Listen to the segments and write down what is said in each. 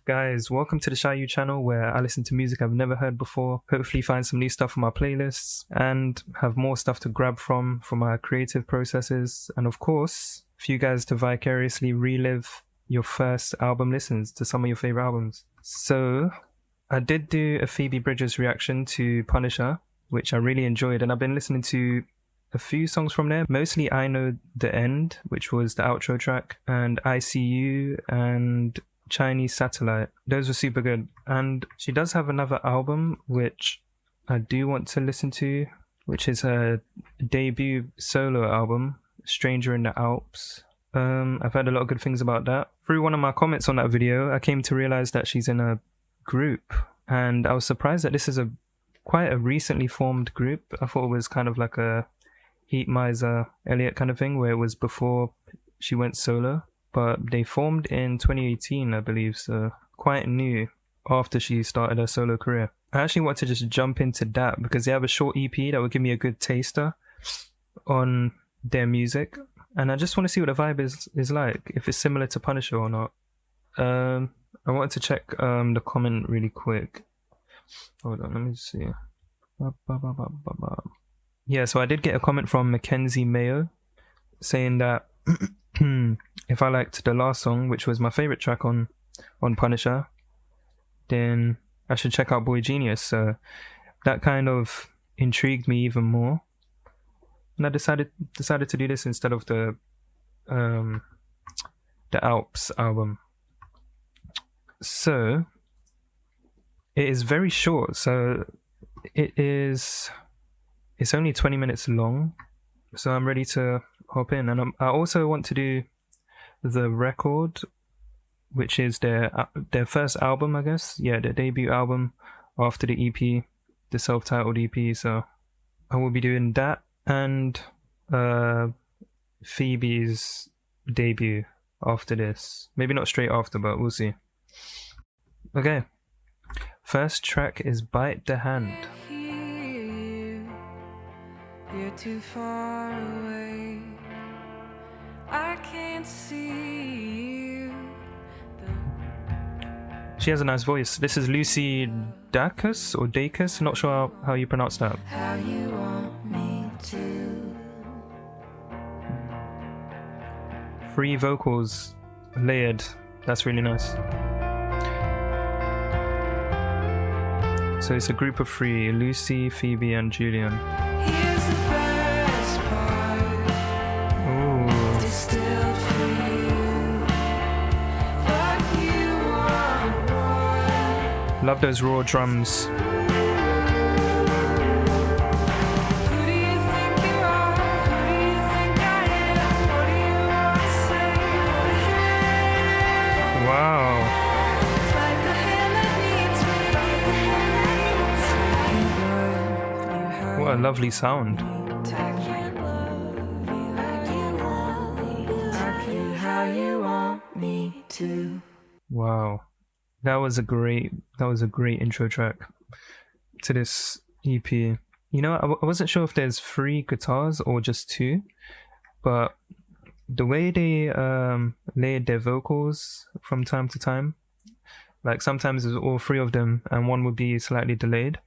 Guys, welcome to the shyu channel where I listen to music I've never heard before, hopefully find some new stuff on my playlists, and have more stuff to grab from my creative processes, and of course, for you guys to vicariously relive your first album listens to some of your favorite albums. So, I did do a Phoebe Bridgers reaction to Punisher, which I really enjoyed, and I've been listening to a few songs from there. Mostly I Know the End, which was the outro track, and ICU and Chinese Satellite. Those were super good. And she does have another album which I do want to listen to, which is her debut solo album, Stranger in the Alps. I've heard a lot of good things about that. Through one of my comments on that video, I came to realize that she's in a group, and I was surprised that this is quite a recently formed group. I thought it was kind of like a Heat Miser Elliott kind of thing, where it was before she went solo, but they formed in 2018, I believe, so quite new after she started her solo career. I actually want to just jump into that because they have a short EP that will give me a good taster on their music, and I just want to see what the vibe is like, if it's similar to Punisher or not. I wanted to check the comment really quick. Hold on, let me see. Yeah, so I did get a comment from Mackenzie Mayo saying that if I liked the last song, which was my favorite track on Punisher, then I should check out boygenius. So that kind of intrigued me even more, and I decided to do this instead of the Alps album. So it is very short, so it's only 20 minutes long, so I'm ready to hop in. And I also want to do the record, which is their first album, I guess. Yeah, their debut album after the EP, the self-titled EP. So I will be doing that and Phoebe's debut after this. Maybe not straight after, but we'll see. Okay, first track is Bite the Hand. You're too far away, I can't see you. She has a nice voice. This is Lucy Dacus or Dacus, not sure how you pronounce that. How you want me to. Free vocals, layered. That's really nice. So it's a group of three: Lucy, Phoebe, and Julien. Here's the best part. Ooh. Distilled for you. Fuck you one. Love those raw drums. Who do you think you are? Who do you think I am? What do you want to say? Wow. Like the hand that needs me. Like the hand that needs me. Love you how What a lovely sound. I can't love you. I can't love you how you want me to. Wow. That was a great intro track to this EP. You know, I wasn't sure if there's 3 guitars or just 2, but the way they layered their vocals from time to time, like sometimes it's all 3 of them and one would be slightly delayed,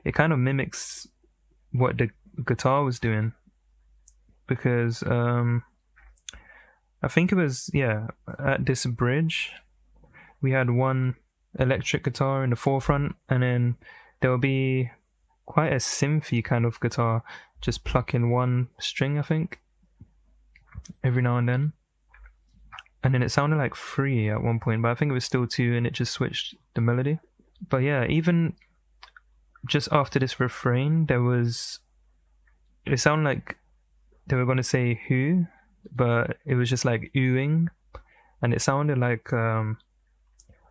it kind of mimics what the guitar was doing, because I think it was, yeah, at this bridge we had one electric guitar in the forefront, and then there will be quite a synthy kind of guitar just plucking one string, I think, every now and then it sounded like 3 at one point, but I think it was still 2, and it just switched the melody. But yeah, even just after this refrain, it sounded like they were going to say who, but it was just like oohing, and it sounded like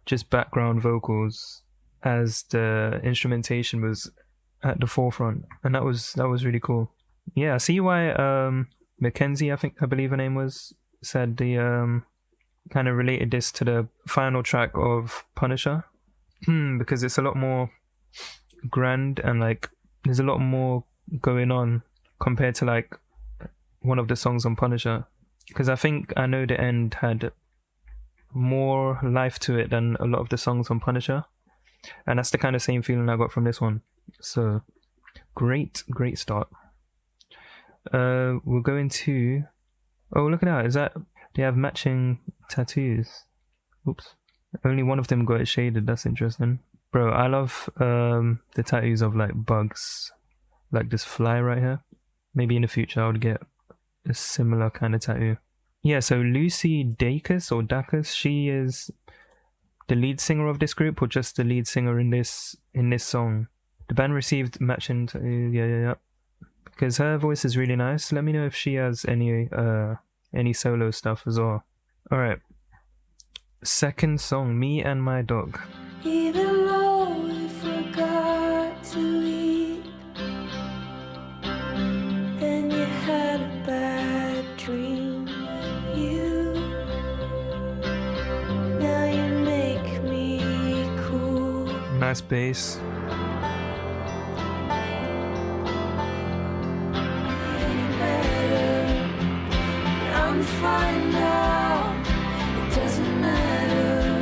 just background vocals as the instrumentation was at the forefront, and that was really cool. Yeah, I see why Mackenzie, I believe her name was, said the kind of related this to the final track of Punisher, because it's a lot more grand and like there's a lot more going on compared to like one of the songs on Punisher, because I think I Know the End had more life to it than a lot of the songs on Punisher, and that's the kind of same feeling I got from this one. So great start. We'll go into. Oh, look at that! Is that they have matching tattoos? Oops. Only one of them got it shaded. That's interesting, bro. I love the tattoos of like bugs, like this fly right here. Maybe in the future I would get a similar kind of tattoo. Yeah, so Lucy Dacus or Dacus, she is the lead singer of this group, or just the lead singer in this song. The band received matching tattoo. Yeah. Because her voice is really nice. Let me know if she has any solo stuff as well. All right. Second song, Me and My Dog. Even though we forgot to eat, and you had a bad dream with you, now you make me cool. Nice bass. I'm fine now, it doesn't matter.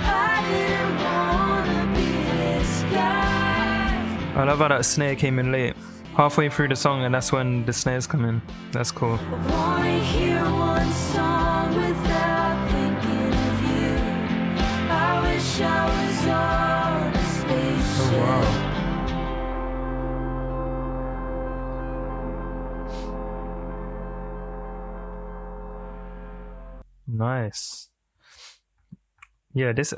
I didn't wanna be this guy. I love how that snare came in late. Halfway through the song, and that's when the snares come in. That's cool. I wanna hear one song without thinking of you. I wish I was on a spaceship. Oh wow. Nice. Yeah, this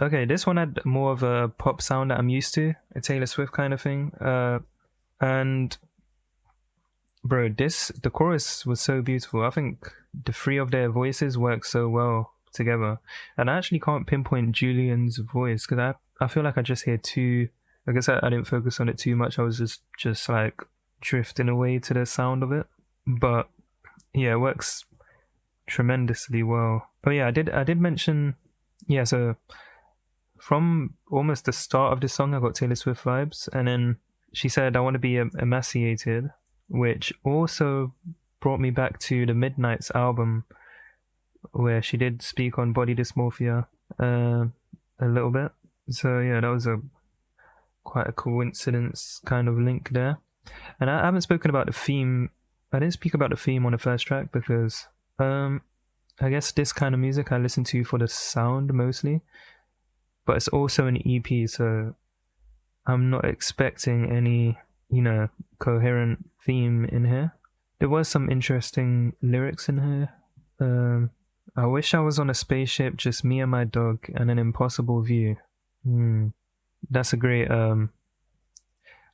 one had more of a pop sound that I'm used to, a Taylor Swift kind of thing. And bro, the chorus was so beautiful. I think the three of their voices work so well together. And I actually can't pinpoint Julian's voice because I feel like I just hear two. I guess I didn't focus on it too much. I was just like drifting away to the sound of it. But yeah, it works tremendously well. Oh yeah, I did mention, yeah, so from almost the start of this song I got Taylor Swift vibes, and then she said I want to be emaciated, which also brought me back to the Midnight's album where she did speak on body dysmorphia a little bit. So yeah, that was quite a coincidence kind of link there. And I haven't spoken about the theme. I didn't speak about the theme on the first track because I guess this kind of music I listen to for the sound mostly, but it's also an EP, so I'm not expecting any, coherent theme in here. There was some interesting lyrics in here. I wish I was on a spaceship, just me and my dog, and an impossible view. That's a great. I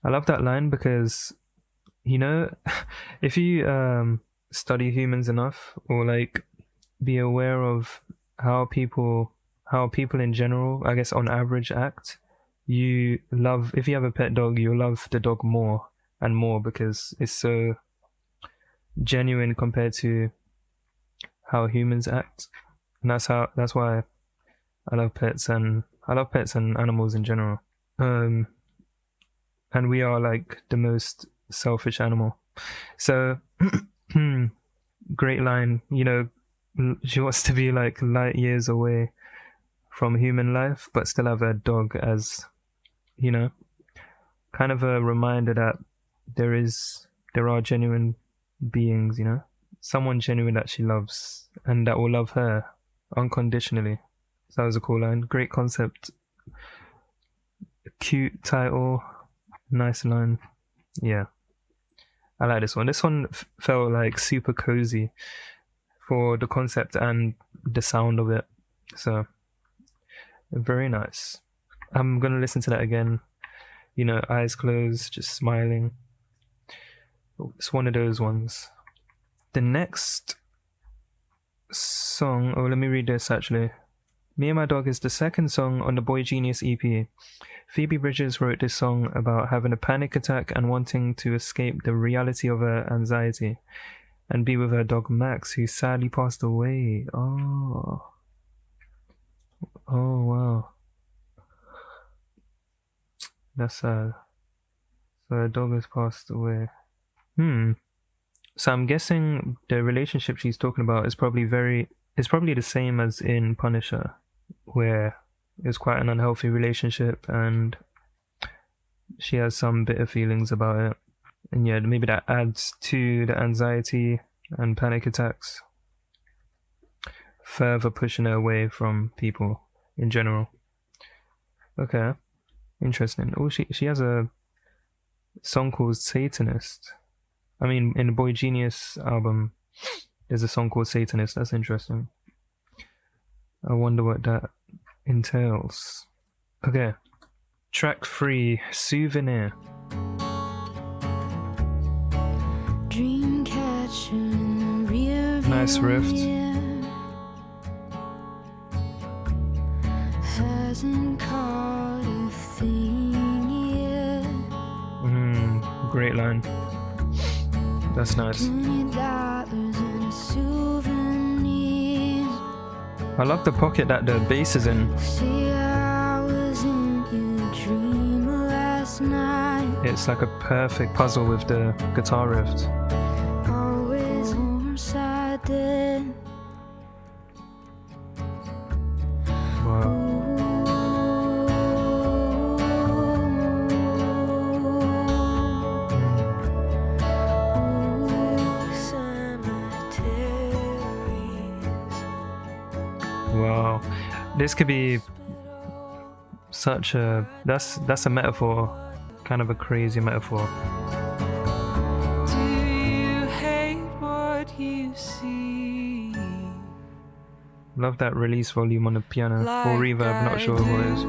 love that line because, if you study humans enough, or like be aware of how people in general, I guess on average, act, if you have a pet dog, you'll love the dog more and more because it's so genuine compared to how humans act. And that's why I love pets, and I love pets and animals in general. And we are like the most selfish animal. So great line. She wants to be like light years away from human life, but still have a dog as, kind of a reminder that there are genuine beings, someone genuine that she loves and that will love her unconditionally. So that was a cool line. Great concept. Cute title. Nice line. Yeah. I like this one. This one felt like super cozy for the concept and the sound of it. So, very nice. I'm going to listen to that again. Eyes closed, just smiling. It's one of those ones. The next song, let me read this actually. Me and My Dog is the second song on the boygenius EP. Phoebe Bridgers wrote this song about having a panic attack and wanting to escape the reality of her anxiety and be with her dog Max, who sadly passed away. Oh wow. That's sad. So her dog has passed away. So I'm guessing the relationship she's talking about is probably very it's probably the same as in Punisher, where it's quite an unhealthy relationship and she has some bitter feelings about it. And yeah, maybe that adds to the anxiety and panic attacks, further pushing her away from people in general. Okay, interesting. Oh, she has a song called Satanist. I mean, in the boygenius album, there's a song called Satanist. That's interesting. I wonder what that entails. Okay, track 3, Souvenir. Dream catcher in the rear view Nice riff. mirror. Hasn't caught a thing yet. Great line. That's nice. $20 in souvenirs. I love the pocket that the bass is in. See, I was in your dream last night. It's like a perfect puzzle with the guitar riff. Always on her side then. Wow. Wow. This could be such a that's a metaphor, kind of a crazy metaphor. Do you hate what you see? Love that release volume on the piano or reverb, not sure what it is.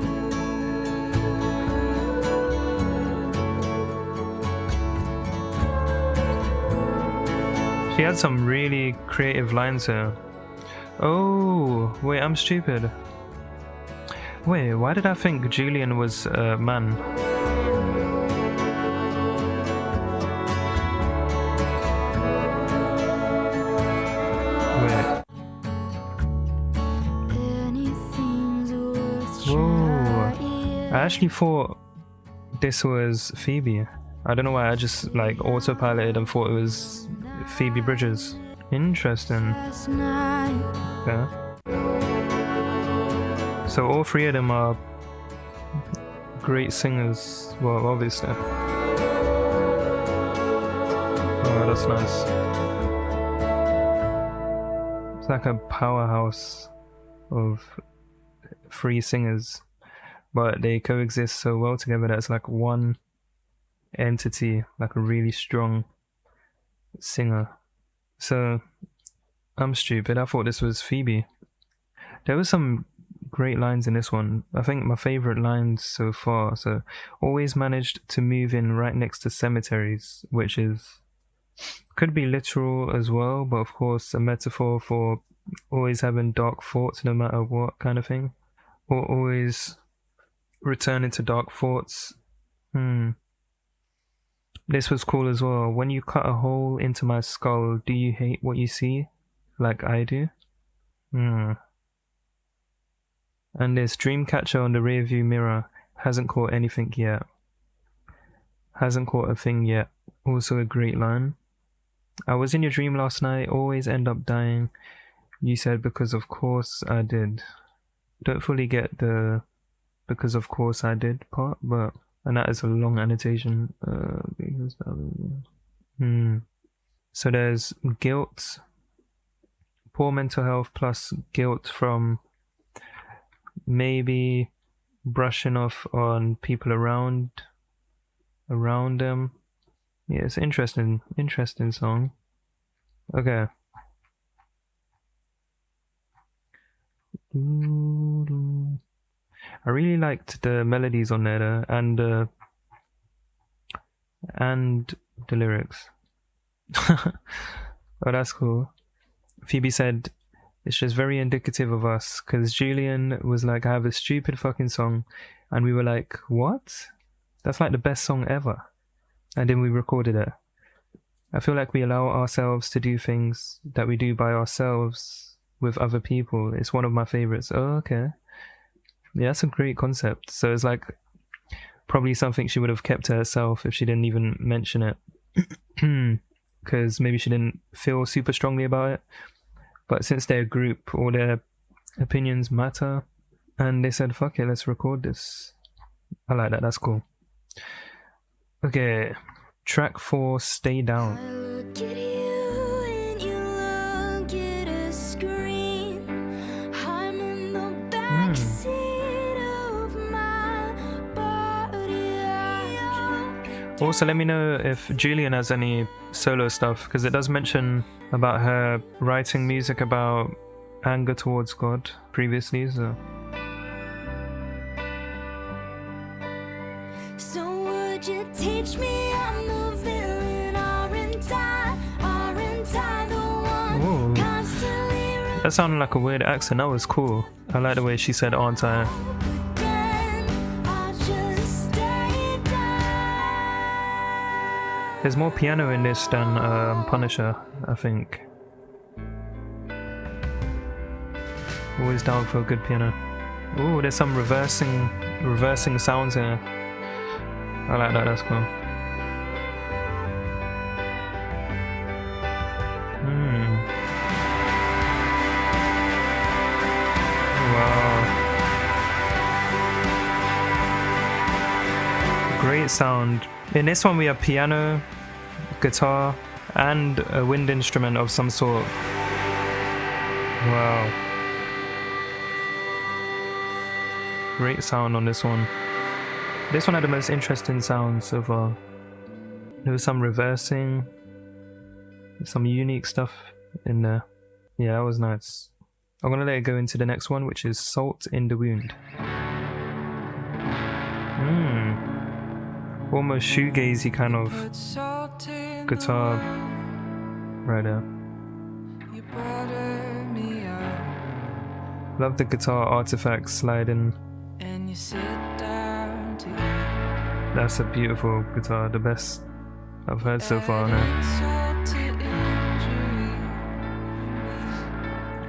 She had some really creative lines here. Oh, wait, I'm stupid. Wait, why did I think Julien was a man? Wait. Whoa. I actually thought this was Phoebe. I don't know why, I just like autopiloted and thought it was Phoebe Bridgers. Interesting. Okay. So all three of them are great singers. Well, obviously. Oh, that's nice. It's like a powerhouse of three singers, but they coexist so well together that it's like one entity, like a really strong singer. So I'm stupid. I thought this was Phoebe. There were some great lines in this one. I think my favorite lines so far. So, always managed to move in right next to cemeteries, which is could be literal as well, but of course a metaphor for always having dark thoughts no matter what kind of thing, or always returning to dark thoughts. This was cool as well. When you cut a hole into my skull, do you hate what you see? Like I do? And this Dreamcatcher on the rearview mirror hasn't caught anything yet. Hasn't caught a thing yet. Also a great line. I was in your dream last night, always end up dying. You said because of course I did. Don't fully get the because of course I did part, but and that is a long annotation. So there's guilt, poor mental health plus guilt from maybe brushing off on people around them. Yeah, it's interesting song. Okay. I really liked the melodies on there though, and the lyrics. Oh, that's cool. Phoebe said it's just very indicative of us, because Julien was like, I have a stupid fucking song, and we were like, what? That's like the best song ever. And then we recorded it. I feel like we allow ourselves to do things that we do by ourselves with other people. It's one of my favorites. Oh, okay. Yeah, that's a great concept. So it's like probably something she would have kept to herself if she didn't even mention it. Because maybe she didn't feel super strongly about it. But since they're a group, all their opinions matter, and they said, "Fuck it, let's record this." I like that. That's cool. Okay, track 4, "Stay Down." I look at you and you look at a screen. I'm in the backseat of my body. Also, let me know if Julien has any solo stuff, because it does mention about her writing music about anger towards God previously. So Would you teach me I'm the villain? Aren't I the one ooh, constantly that sounded like a weird accent. That was cool. I like the way she said "aren't I." again? I'll just stay down. There's more piano in this than Punisher, I think. Always down for a good piano. Ooh, there's some reversing sounds here. I like that, that's cool. Wow. Great sound. In this one we have piano, guitar, and a wind instrument of some sort. Wow. Great sound on this one. This one had the most interesting sounds so far. There was some reversing, some unique stuff in there. Yeah, that was nice. I'm gonna let it go into the next one, which is "Salt in the Wound." Almost shoegazy kind of guitar right there. Love the guitar artifacts sliding. And you sit down to That's a beautiful guitar, the best I've heard so far now.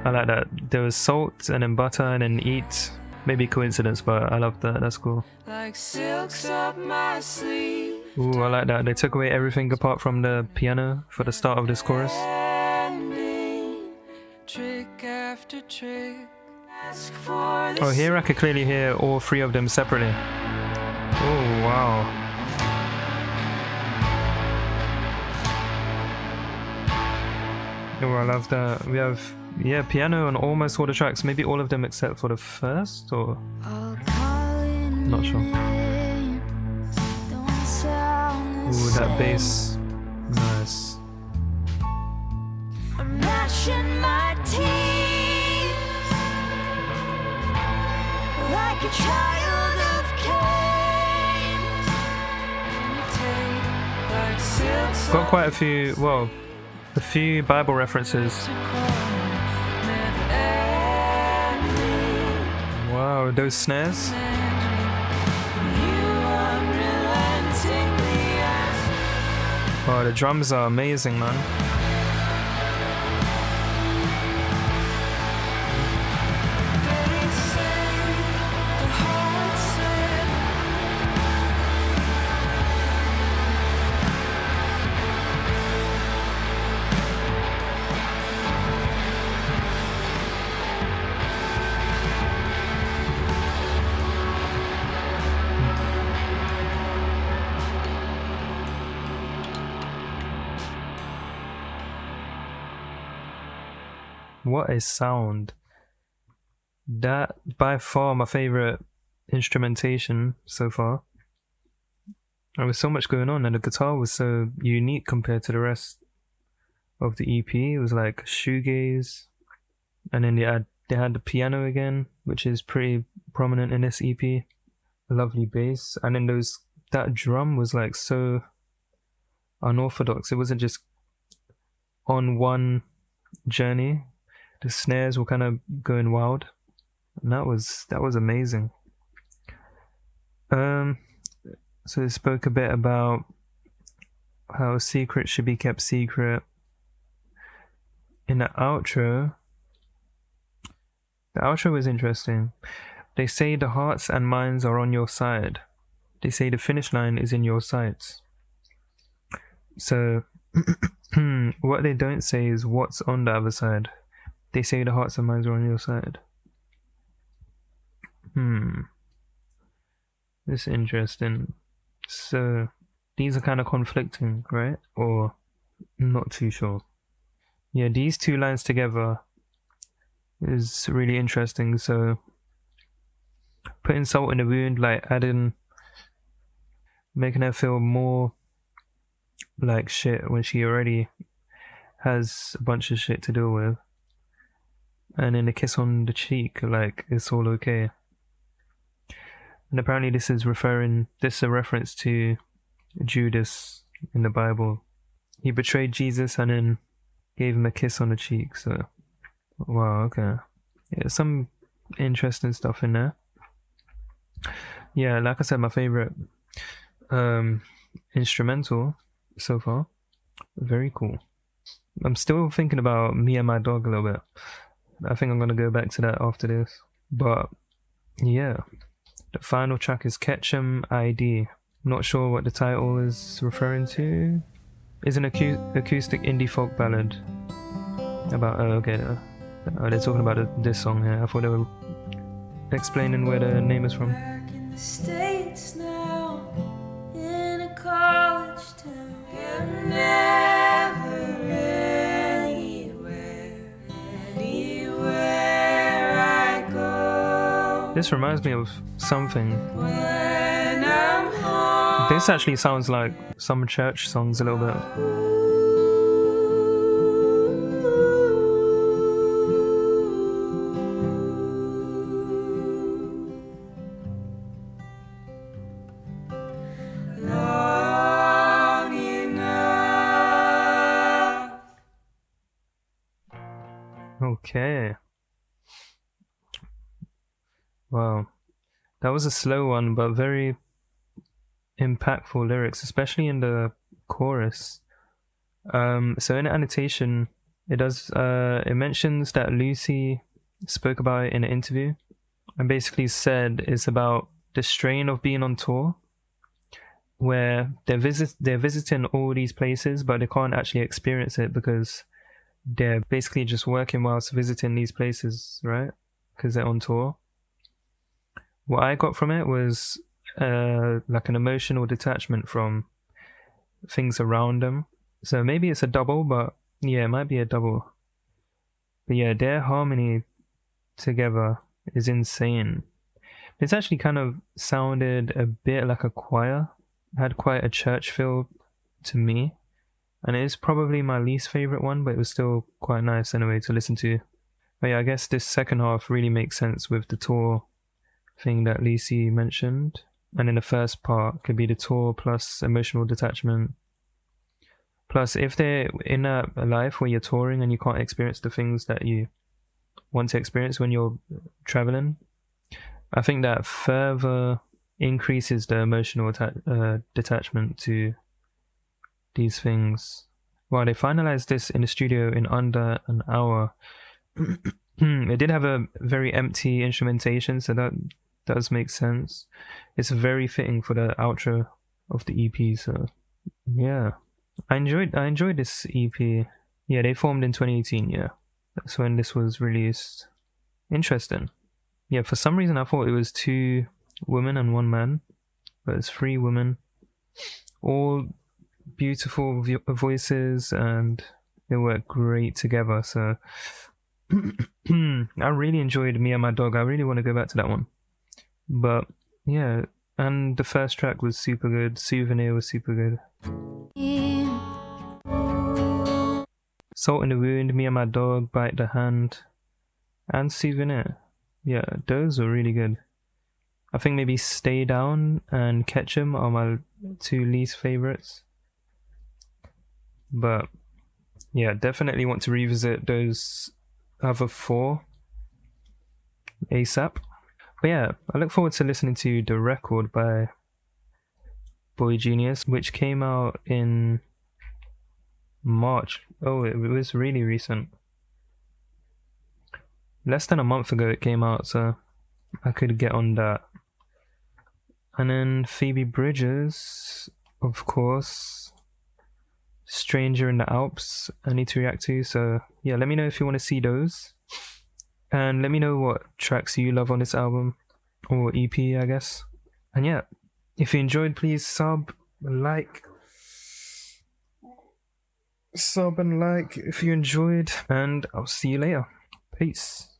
I like that. There was salt and then butter and then eat. Maybe coincidence, but I love that. That's cool. like silks up my sleeve. Ooh, I like that. They took away everything apart from the piano for the start of this chorus. Trick after trick. Ask for the Oh, here I could clearly hear all three of them separately. Oh, wow. Oh, I love that. We have, yeah, piano on almost all the tracks. Maybe all of them except for the first, or not sure. Ooh, that bass. Nice. I'm gnashing my teeth like a child of Cain. And you take like silks Got quite a few, well, a few Bible references. never ending. Wow, those snares. You unrelentingly ask. Oh, the drums are amazing, man. They say the heart said What a sound. That, by far, my favorite instrumentation so far. There was so much going on, and the guitar was so unique compared to the rest of the EP. It was like shoegaze, and then they had the piano again, which is pretty prominent in this EP. A lovely bass, and then that drum was like so unorthodox. It wasn't just on one journey. The snares were kind of going wild, and that was amazing. So they spoke a bit about how secrets should be kept secret. In the outro was interesting. They say the hearts and minds are on your side. They say the finish line is in your sights. So what they don't say is what's on the other side. They say the hearts and minds are on your side. This is interesting. So these are kind of conflicting, right? Or not too sure. Yeah, these two lines together is really interesting. So putting salt in the wound, like making her feel more like shit when she already has a bunch of shit to deal with. And then a kiss on the cheek, like it's all okay. And apparently this is a reference to Judas in the Bible. He betrayed Jesus and then gave him a kiss on the cheek. So, wow, okay. Yeah, some interesting stuff in there. Yeah, like I said, my favorite instrumental so far. Very cool. I'm still thinking about Me and My Dog a little bit. I think I'm going to go back to that after this. But, yeah. The final track is Ketchum ID. Not sure what the title is referring to. It's an acoustic indie folk ballad. About, they're talking about this song here. I thought they were explaining where the name is from. Back in the States now, in a college town, and never anywhere I go. This reminds me of something. When I'm home. This actually sounds like some church songs a little bit. Long enough. Okay. Wow. That was a slow one, but very impactful lyrics, especially in the chorus. So in the annotation, it mentions that Lucy spoke about it in an interview and basically said it's about the strain of being on tour, where they're visiting all these places, but they can't actually experience it because they're basically just working whilst visiting these places, right? Because they're on tour. What I got from it was like an emotional detachment from things around them. So maybe it's a double, but yeah, it might be a double. But yeah, their harmony together is insane. It's actually kind of sounded a bit like a choir. Had quite a church feel to me. And it is probably my least favorite one, but it was still quite nice anyway to listen to. But yeah, I guess this second half really makes sense with the tour thing that Lucy mentioned. And in the first part could be the tour plus emotional detachment. Plus, if they're in a life where you're touring and you can't experience the things that you want to experience when you're traveling, I think that further increases the emotional detachment to these things. Well, they finalized this in the studio in under an hour. It did have a very empty instrumentation, so that does make sense. It's very fitting for the outro of the EP, so yeah. I enjoyed this EP. Yeah, they formed in 2018, yeah. That's when this was released. Interesting. Yeah, for some reason I thought it was 2 women and 1 man, but it's 3 women. All beautiful voices, and they work great together, so I really enjoyed Me and My Dog. I really want to go back to that one. But yeah, and the first track was super good. Souvenir was super good. Salt in the Wound, Me and My Dog, Bite the Hand, and Souvenir. Yeah, those were really good. I think maybe Stay Down and Ketchum are my 2 least favorites. But yeah, definitely want to revisit those other 4 ASAP. But yeah, I look forward to listening to the record by boygenius, which came out in March. Oh, it was really recent. Less than a month ago it came out, so I could get on that. And then Phoebe Bridgers, of course. Stranger in the Alps, I need to react to. So yeah, let me know if you want to see those. And let me know what tracks you love on this album, or EP, I guess. And yeah, if you enjoyed, please sub, like, if you enjoyed, and I'll see you later. Peace.